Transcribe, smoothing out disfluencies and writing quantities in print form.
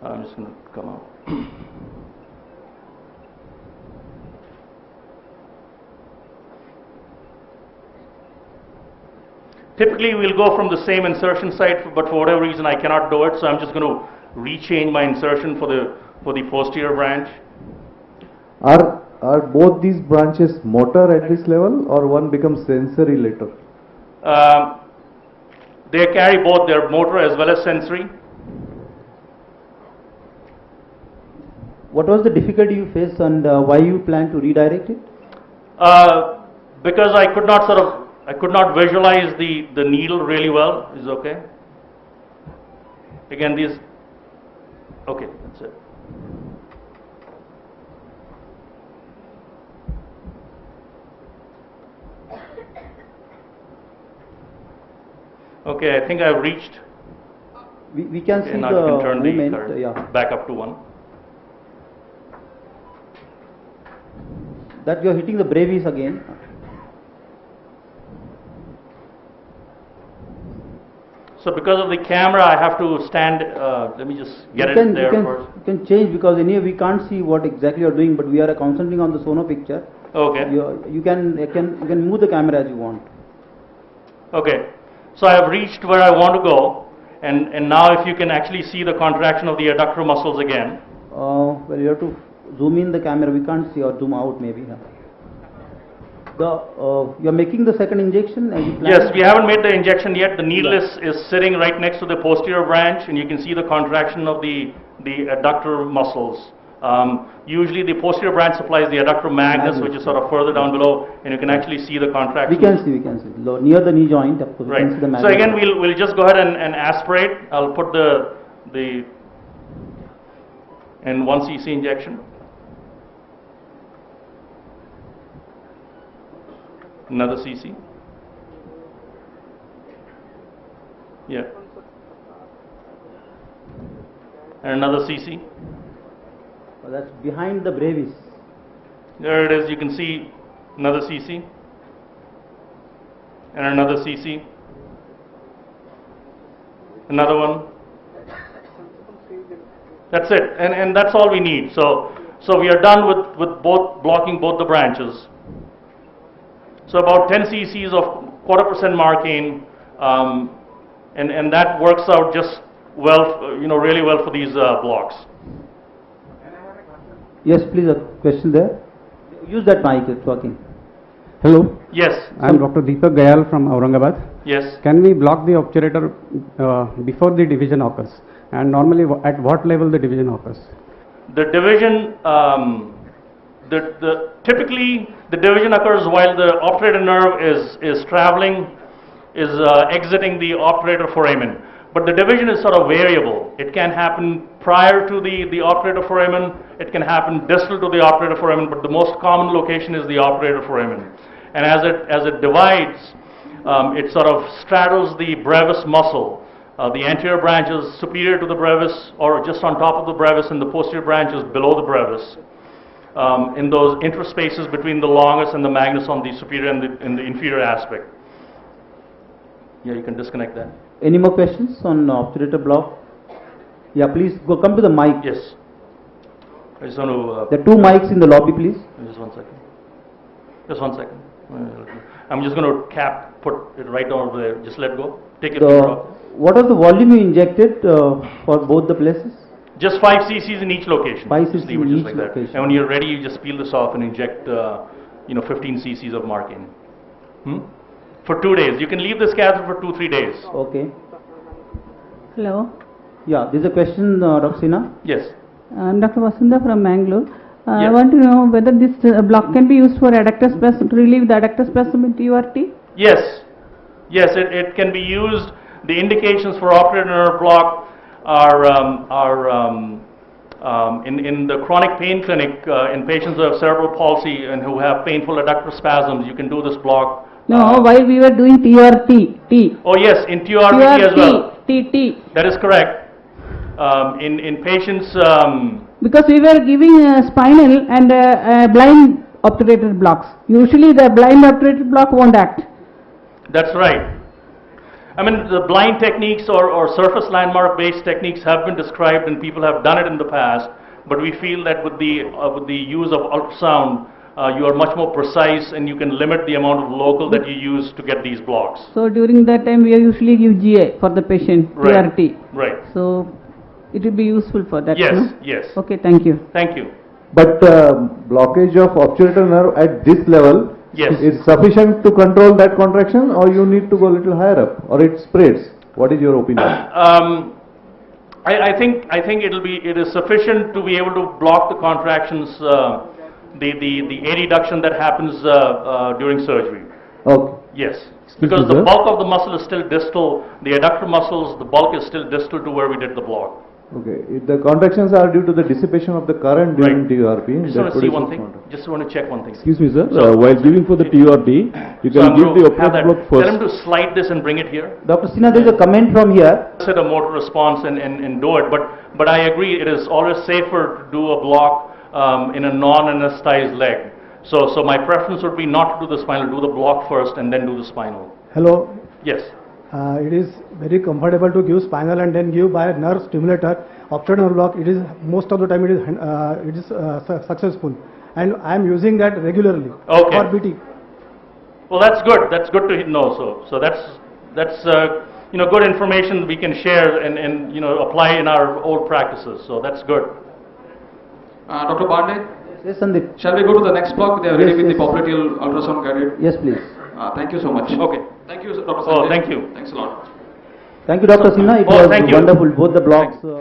I'm just going to come out. Typically, we'll go from the same insertion site, but for whatever reason, I cannot do it, so I'm just going to rechange my insertion for the posterior branch. Are both these branches motor at this level, or one becomes sensory later? They carry both their motor as well as sensory. What was the difficulty you faced, and why you plan to redirect it? Because I could not visualize the needle really well. Is okay. Again, these. Okay, that's it. Okay, I think I've reached. We can see now the you can turn movement. the current Yeah. back up to 1. That you are hitting the brevis again. So because of the camera, I have to stand. Let me just get it there first. You can change, because anyway we can't see what exactly you are doing, but we are concentrating on the sono picture. Okay. You can move the camera as you want. Okay. So I have reached where I want to go, and now if you can actually see the contraction of the adductor muscles again. Well, you have to zoom in the camera. We can't see, or zoom out maybe. You are making the second injection as you planned? Yes, we haven't made the injection yet. The needle is sitting right next to the posterior branch, and you can see the contraction of the adductor muscles. Usually the posterior branch supplies the adductor magnus, which is sort of further down below, and you can actually see the contraction. We can see. Near the knee joint, of course, right. we can see the magnus. So again, we'll just go ahead and aspirate. I'll put the and 1 cc injection. Another cc. Yeah. And another cc. That's behind the brevis. There it is. You can see another cc. And another cc. Another one. That's it. And that's all we need. So we are done with blocking both the branches. So about 10 cc's of 0.25% Marcaine, and that works out just well, really well for these blocks. Yes, please, a question there. Use that mic, it's working. Hello. Yes. I am Dr. Deepak Gayal from Aurangabad. Yes. Can we block the obturator before the division occurs? And normally at what level the division occurs? The division, typically the division occurs while the obturator nerve is traveling, exiting the obturator foramen. But the division is sort of variable. It can happen prior to the obturator foramen, it can happen distal to the obturator foramen, but the most common location is the obturator foramen. And as it divides, it sort of straddles the brevis muscle. The anterior branch is superior to the brevis, or just on top of the brevis, and the posterior branch is below the brevis. In those interspaces between the longus and the magnus on the superior and the inferior aspect. Yeah, you can disconnect that. Any more questions on obturator block? Yeah, please come to the mic. Yes. I just want to. There are 2 mics in the lobby, please. Just 1 second. Just 1 second. I'm just going to put it right over there. Just let go. Take your finger off. What was the volume you injected for both the places? Just 5 cc's in each location. 5 just cc leave it in just each like that. location. And when you're ready, you just peel this off and inject, 15 cc's of Marcaine. For 2 days. You can leave this catheter for 2-3 days. Okay. Hello, Yeah, there's a question, Dr. Sinha. Yes. I'm Dr. Vasunda from Mangalore. I Yes. want to know whether this block can be used for adductor spasm, to relieve the adductor spasm in TURT? Yes. Yes, it can be used. The indications for obturator nerve block are in the chronic pain clinic in patients who have cerebral palsy and who have painful adductor spasms. You can do this block. No, while we were doing TURT. Oh yes, in TURT as well. TT. That is correct. In patients. Because we were giving spinal and blind obturator blocks. Usually the blind obturator block won't act. That's right. I mean, the blind techniques or surface landmark based techniques have been described and people have done it in the past, but we feel that with the use of ultrasound, you are much more precise and you can limit the amount of local that you use to get these blocks. So during that time, we usually give GA for the patient, Right. PRT. Right. So it will be useful for that, Yes, no? yes. Okay, thank you. Thank you. But blockage of obturator nerve at this level Yes. is sufficient to control that contraction, or you need to go a little higher up, or it spreads? What is your opinion? I think it is sufficient to be able to block the contractions, the A reduction that happens during surgery. Okay. Yes, because me, the sir. bulk of the muscle is still distal, the adductor muscles, the bulk is still distal to where we did the block. Okay. If the contractions are due to the dissipation of the current during Right. TURP, Just that want to see produces one thing, contraction. just want to check one thing. Excuse me, sir. So- While giving for the TURD, you So can I'm give going the to have operative that, block tell him first. to slide this and bring it here. Dr. Sinha, there is a comment from here. Set a motor response and do it, but I agree, it is always safer to do a block in a non-anesthetized leg. So my preference would be not to do the spinal, do the block first and then do the spinal. Hello, Yes. it is very comfortable to give spinal and then give by nerve stimulator. Obturator nerve block, it is most of the time it is successful, and I am using that regularly Okay. for BT. Well, that's good to know, so that's good information we can share and apply in our old practices, so that's good. Dr. Pandey, Yes, Sandeep. shall we go to the next block? They are ready Yes, with the yes. popliteal ultrasound guided. Yes, please. Thank you so much. Okay. Thank you, Dr. Oh, Sanjay. thank you. Thanks a lot. Thank you, Dr. Sinha. It Oh, was thank you. wonderful. Both the blocks.